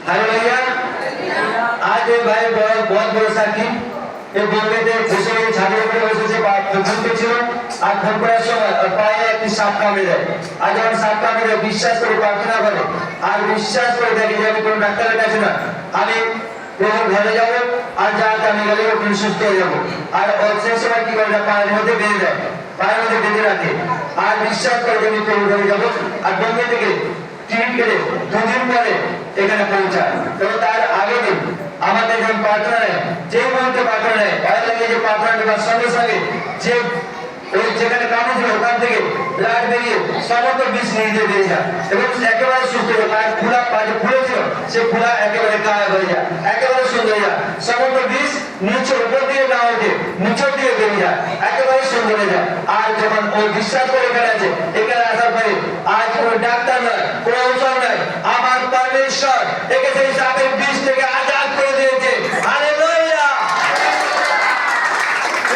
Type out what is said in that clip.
Hallelujah. आज ये भाई बहुत बड़ा साथी ये बोलते थे खुशी में छाते ऊपर वैसे से बात करते ছিল আর ফোন করার সময় পায়ে একটি সাপ কামড়ে দেয় আর যখন সাপ কামড়ে দেয় বিশ্বাস করে প্রার্থনা করে আর বিশ্বাস করে দেখে যে আমি কোনো ডাক্তারের কাছে না আমি প্রভুর ঘরে যাব আর যাতে আমি গেলে ওখানে সুস্থ হয়ে যাব আর সেই সময় কি করে পায়ের মধ্যে বেঁধে দেয় পায়ের মধ্যে বেঁধে রাখে আর বিশ্বাস করে যে আমি প্রভুর ঘরে যাব আর বোম্বে থেকে টিকিট কেটে দুদিন পরে এখানে পৌঁছায় তো তার আগে দিন আমাদের যখন প্রার্থনা নেয় যে মুহূর্তে প্রার্থনা নেয় ভালো লাগে যে প্রার্থনা নেবার সঙ্গে সঙ্গে যে ওই যেখানে কামড় ছিল ওখান থেকে ব্লাড বেরিয়ে সমস্ত বিষ নিজে বেরিয়ে যায় এবং একেবারে সুস্থ হয়ে পায়ে ফুলা পায়ে ফুলে ছিল সে ফুলা একেবারে গায়েব হয়ে যায় একেবারে সুন্দর হয়ে যায় সমস্ত বিষ নিচে উপর দিয়ে না ওঠে নিচের দিকে বেরিয়ে যায় একেবারে সুন্দর হয়ে যায় আর যখন ওই বিশ্বাস করে এখানে আছে এখানে আসার পরে আজ কোনো ডাক্তার নয় কোনো ঔষধ নয় আমার পরমেশ্বর একে সেই